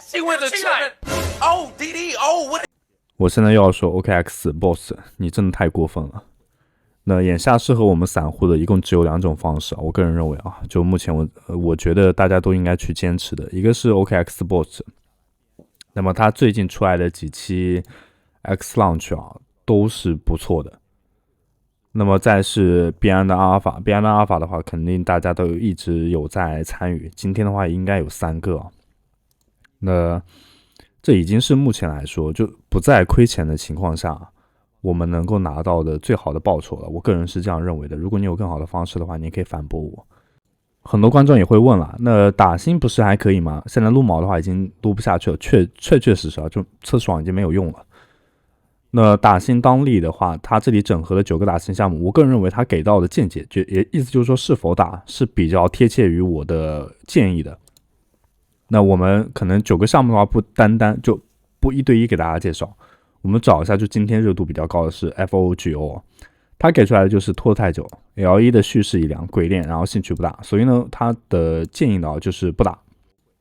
新闻的进来哦，滴滴哦，我现在又要说 OKX Boss， 你真的太过分了。那眼下适合我们散户的一共只有两种方式，我个人认为啊，就目前我觉得大家都应该去坚持的，一个是 OKX Boss， 那么它最近出来的几期 X Launch 啊都是不错的。那么再是币安的阿尔法，币安的阿尔法的话，肯定大家都一直有在参与，今天的话应该有3个啊。那这已经是目前来说就不再亏钱的情况下，我们能够拿到的最好的报酬了。我个人是这样认为的。如果你有更好的方式的话，你也可以反驳我。很多观众也会问了，那打新不是还可以吗？现在撸毛的话已经撸不下去了，确实啊，就测爽已经没有用了。那打新当利的话，它这里整合了9个打新项目，我个人认为它给到的见解，也意思就是说是否打是比较贴切于我的建议的。那我们可能9个项目的话，不单单就不一对一给大家介绍，我们找一下，就今天热度比较高的是 FOGO， 它给出来的就是拖太久 ，L1 的叙事一良，鬼练，然后兴趣不大，所以呢，它的建议呢就是不打。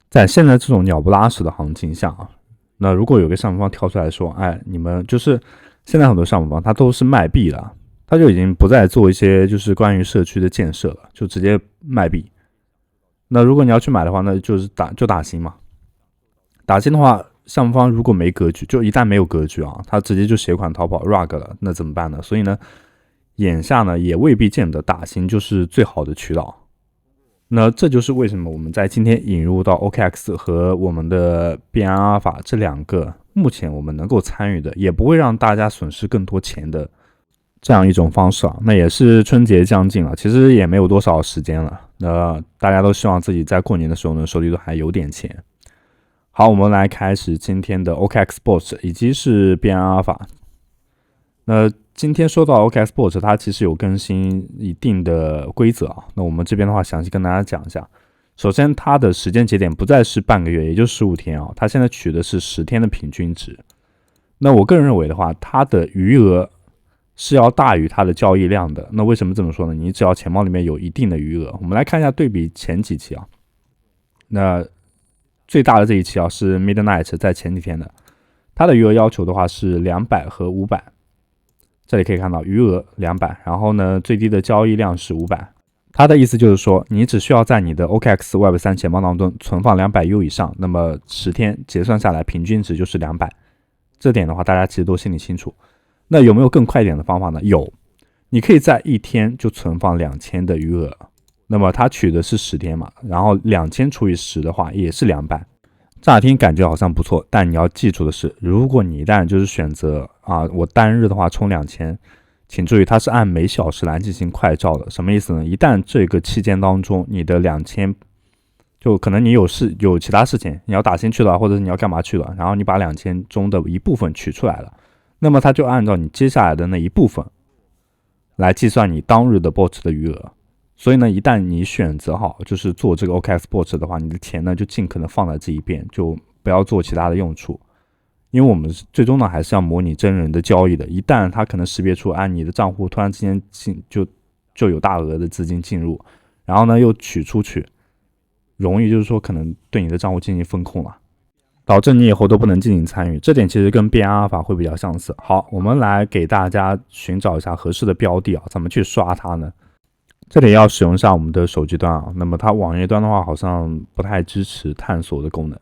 在现在这种鸟不拉屎的行情下啊，那如果有个项目方跳出来说，哎，你们就是现在很多项目方他都是卖币了，他就已经不再做一些就是关于社区的建设了，就直接卖币。那如果你要去买的话，那就是打新嘛。打新的话，项目方如果没格局，就一旦没有格局啊，他直接就携款逃跑 rug 了，那怎么办呢？所以呢，眼下呢也未必见得打新就是最好的渠道。那这就是为什么我们在今天引入到 OKX 和我们的币安阿尔法这2个目前我们能够参与的，也不会让大家损失更多钱的这样一种方式啊。那也是春节将近了，其实也没有多少时间了，那大家都希望自己在过年的时候呢手里都还有点钱。好，我们来开始今天的 OKX Boss 以及是币安阿尔法。那今天说到 OKX Boss， 它其实有更新一定的规则啊。那我们这边的话，详细跟大家讲一下。首先，它的时间节点不再是半个月，也就15天啊，它现在取的是10天的平均值。那我个人认为的话，它的余额是要大于它的交易量的。那为什么这么说呢？你只要钱包里面有一定的余额，我们来看一下对比前几期啊。那最大的这一期啊是 Midnight 在前几天的，它的余额要求的话是200和500。这里可以看到余额200，然后呢最低的交易量是500。它的意思就是说，你只需要在你的 OKX Web3 钱包当中存放200U 以上，那么10天结算下来平均值就是200。这点的话大家其实都心里清楚。那有没有更快一点的方法呢？有，你可以在1天就存放2000的余额，那么它取的是10天嘛，然后2000除以10的话也是200。乍听感觉好像不错，但你要记住的是，如果你一旦就是选择我单日的话充2000，请注意它是按每小时来进行快照的。什么意思呢？一旦这个期间当中你的2000，就可能你有其他事情，你要打新去了，或者是你要干嘛去了，然后你把2000中的一部分取出来了，那么它就按照你接下来的那一部分来计算你当日的 bot 的余额。所以呢，一旦你选择好就是做这个 OKX Bot 的话，你的钱呢就尽可能放在这一边，就不要做其他的用处。因为我们最终呢还是要模拟真人的交易的，一旦它可能识别出你的账户突然之间就有大额的资金进入，然后呢又取出去，容易就是说可能对你的账户进行风控了，导致你以后都不能进行参与。这点其实跟币安阿尔法会比较相似。好，我们来给大家寻找一下合适的标的怎么去刷它呢？这里要使用上我们的手机端那么它网页端的话好像不太支持探索的功能。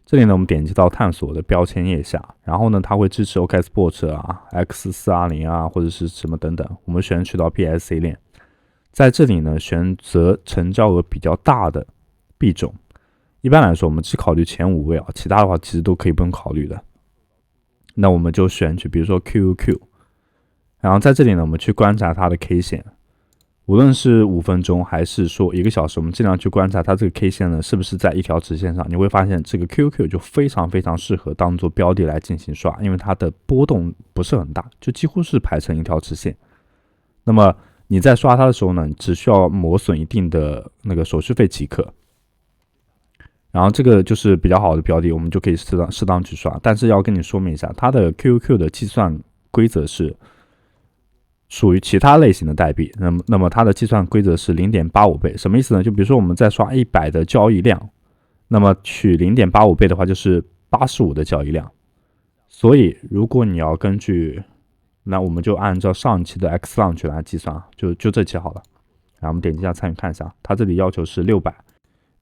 这里呢，我们点击到探索的标签页下，然后呢，它会支持 OKX Bot X420或者是什么等等。我们选取到 PSC 链，在这里呢，选择成交额比较大的币种。一般来说，我们只考虑前5位其他的话其实都可以不用考虑的。那我们就选取，比如说 QQ， 然后在这里呢，我们去观察它的 K 线。无论是5分钟还是说1个小时，我们尽量去观察它这个 K 线呢是不是在一条直线上。你会发现这个 QQ 就非常非常适合当做标的来进行刷，因为它的波动不是很大，就几乎是排成一条直线。那么你在刷它的时候呢，只需要磨损一定的那个手续费即可。然后这个就是比较好的标的，我们就可以适当去刷。但是要跟你说明一下，它的 QQ 的计算规则是属于其他类型的代币，那么它的计算规则是 0.85 倍，什么意思呢？就比如说我们在刷100的交易量，那么取 0.85 倍的话就是85的交易量。所以如果你要根据，那我们就按照上一期的 X launch 来计算，就这期好了。然后我们点击一下参与看一下，它这里要求是600，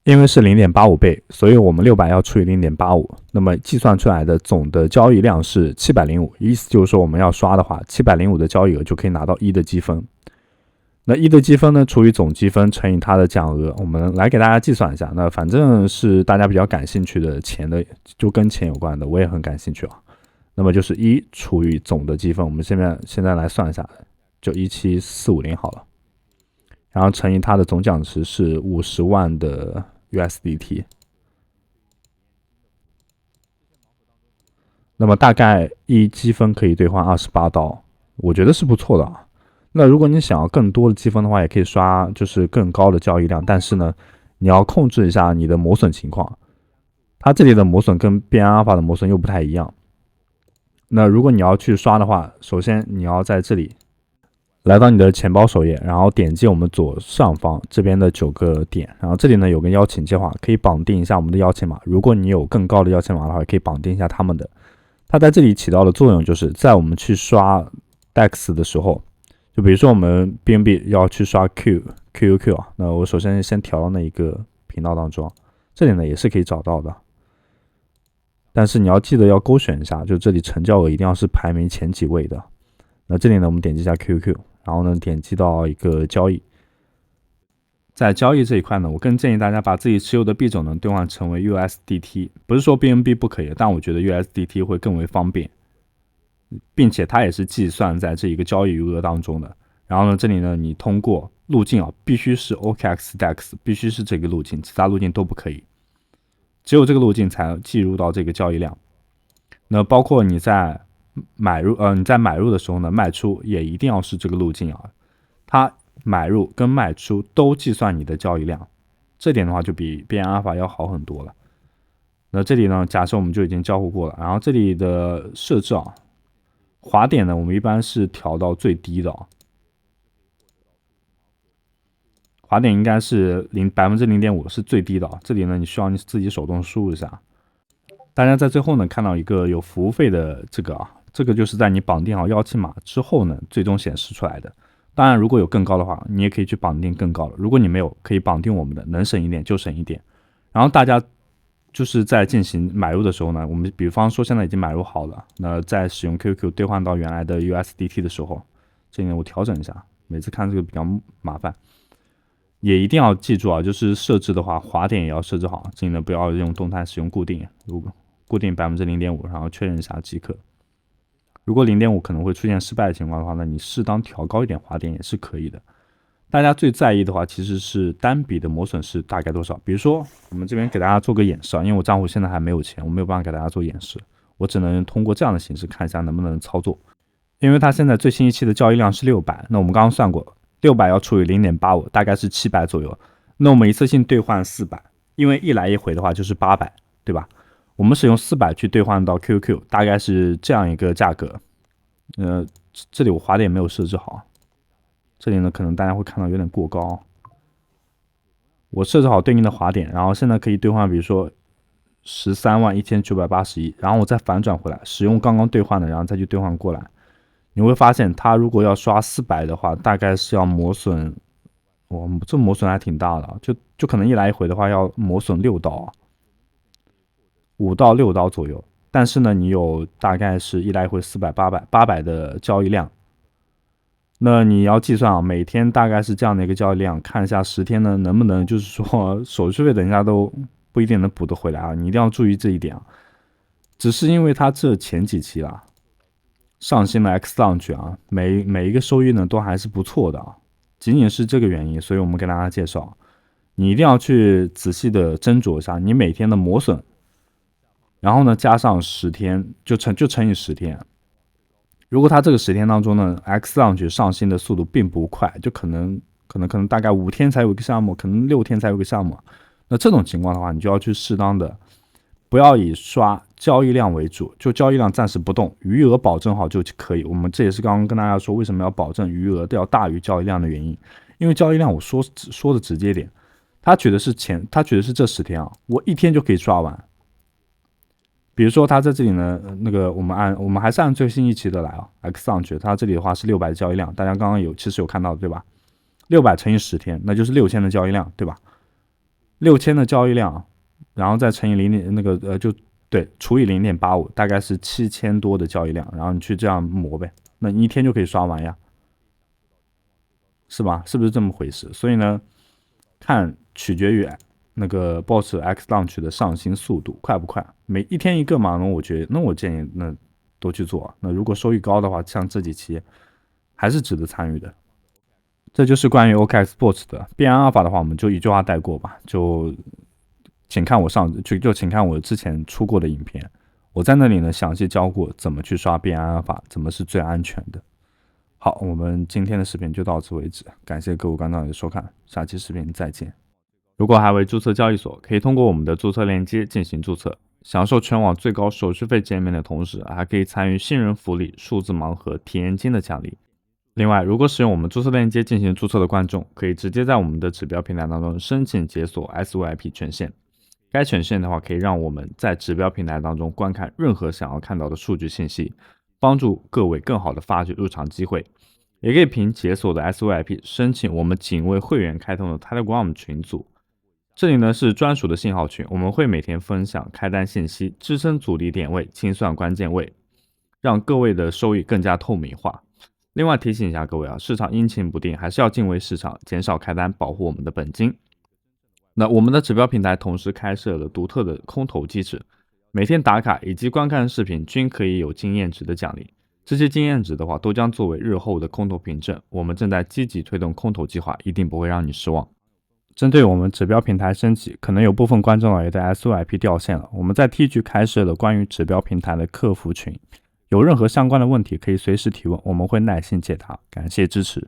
因为是 0.85 倍，所以我们600要除以 0.85， 那么计算出来的总的交易量是705，意思就是说我们要刷的话，705的交易额就可以拿到1的积分。那1的积分呢，除以总积分乘以它的奖额，我们来给大家计算一下。那反正是大家比较感兴趣的钱的，就跟钱有关的，我也很感兴趣啊。那么就是1除以总的积分，我们现在来算一下，就17450好了。然后乘以它的总奖池是50万的 USDT， 那么大概1积分可以兑换28刀，我觉得是不错的啊。那如果你想要更多的积分的话，也可以刷就是更高的交易量，但是呢，你要控制一下你的磨损情况。它这里的磨损跟变阿尔法的磨损又不太一样。那如果你要去刷的话，首先你要在这里来到你的钱包首页，然后点击我们左上方这边的9个点，然后这里呢有个邀请计划，可以绑定一下我们的邀请码。如果你有更高的邀请码的话，可以绑定一下他们的。它在这里起到的作用就是在我们去刷 DEX 的时候，就比如说我们 BNB 要去刷 QQQ 啊，那我首先调到那一个频道当中，这里呢也是可以找到的。但是你要记得要勾选一下，就这里成交额一定要是排名前几位的。那这里呢，我们点击一下 QQ， 然后呢点击到一个交易，在交易这一块呢，我更建议大家把自己持有的币种呢兑换成为 USDT， 不是说 BNB 不可以，但我觉得 USDT 会更为方便，并且它也是计算在这一个交易余额当中的。然后呢，这里呢你通过路径啊，必须是 OKX DEX， 必须是这个路径，其他路径都不可以。只有这个路径才计入到这个交易量。那包括你在买入的时候呢，卖出也一定要是这个路径啊。它买入跟卖出都计算你的交易量，这点的话就比变阿尔法要好很多了。那这里呢，假设我们就已经交互过了，然后这里的设置啊，滑点呢，我们一般是调到最低的啊。滑点应该是0.5%是最低的啊，这里呢你需要你自己手动输入一下。大家在最后呢看到一个有服务费的这个啊，这个就是在你绑定好邀请码之后呢最终显示出来的。当然如果有更高的话，你也可以去绑定更高的，如果你没有，可以绑定我们的，能省一点就省一点。然后大家就是在进行买入的时候呢，我们比方说现在已经买入好了，那在使用 QQ 兑换到原来的 USDT 的时候，这里我调整一下，每次看这个比较麻烦。也一定要记住啊，就是设置的话，滑点也要设置好，这里呢不要用动态，使用固定，如果固定 0.5%， 然后确认一下即可。如果 0.5 可能会出现失败的情况的话呢，你适当调高一点滑点也是可以的。大家最在意的话其实是单笔的磨损是大概多少。比如说我们这边给大家做个演示啊，因为我账户现在还没有钱，我没有办法给大家做演示，我只能通过这样的形式看一下能不能操作。因为它现在最新一期的交易量是600，那我们刚刚算过600要除以 0.85， 大概是700左右。那我们一次性兑换400，因为一来一回的话就是800，对吧？我们使用400去兑换到 QQ， 大概是这样一个价格。这里我滑点没有设置好，这里呢可能大家会看到有点过高。我设置好对应的滑点，然后现在可以兑换，比如说131981，然后我再反转回来，使用刚刚兑换的，然后再去兑换过来。你会发现，它如果要刷400的话，大概是要磨损，这磨损还挺大的，就可能一来一回的话要磨损6刀啊，5到6刀左右。但是呢，你有大概是一来一回400、800的交易量，那你要计算啊，每天大概是这样的一个交易量，看一下10天呢能不能就是说手续费等一下都不一定能补得回来啊，你一定要注意这一点啊。只是因为它这前几期啦，上新了 X launch 啊，每一个收益呢都还是不错的啊，仅仅是这个原因，所以我们给大家介绍，你一定要去仔细的斟酌一下你每天的磨损，然后呢加上10天，就乘以10天。如果它这个10天当中呢 ，X launch 上新的速度并不快，就可能大概5天才有一个项目，可能6天才有一个项目，那这种情况的话，你就要去适当的。不要以刷交易量为主，就交易量暂时不动，余额保证好就可以。我们这也是刚刚跟大家说为什么要保证余额要大于交易量的原因，因为交易量我说的直接点，他举的是这10天啊，我1天就可以刷完。比如说他在这里呢，我们还是按最新一期的来啊 ，X 上去，他这里的话是600的交易量，大家刚刚其实有看到对吧？600乘以10天，那就是6000的交易量，对吧？6000的交易量，然后再乘以除以0.85，大概是7000多的交易量，然后你去这样磨呗，那你1天就可以刷完呀，是吧？是不是这么回事？所以呢，取决于那个 Boss X Launch 的上新速度快不快，每1天1个嘛，我建议都去做。那如果收益高的话，像这几期还是值得参与的。这就是关于 OKX Bots 的变阿尔法的话，我们就一句话带过吧，请看我之前出过的影片，我在那里呢详细教过怎么去刷变阿尔法，怎么是最安全的。好，我们今天的视频就到此为止，感谢各位观众的收看，下期视频再见。如果还未注册交易所，可以通过我们的注册链接进行注册，享受全网最高手续费减免的同时，还可以参与新人福利、数字盲盒、体验金的奖励。另外，如果使用我们注册链接进行注册的观众，可以直接在我们的指标平台当中申请解锁 SYP 权限。该权限的话，可以让我们在指标平台当中观看任何想要看到的数据信息，帮助各位更好的发掘入场机会。也可以凭解锁的 SYP 申请我们仅为会员开通的 Telegram 群组。这里呢是专属的信号群，我们会每天分享开单信息，支撑阻力点位，清算关键位，让各位的收益更加透明化。另外提醒一下各位啊，市场阴晴不定，还是要敬畏市场，减少开单，保护我们的本金。那我们的指标平台同时开设了独特的空投机制，每天打卡以及观看视频均可以有经验值的奖励，这些经验值的话都将作为日后的空投凭证。我们正在积极推动空投计划，一定不会让你失望。针对我们指标平台升级，可能有部分观众也的 SYP 掉线了，我们在 T 区开设了关于指标平台的客服群，有任何相关的问题可以随时提问，我们会耐心解答，感谢支持。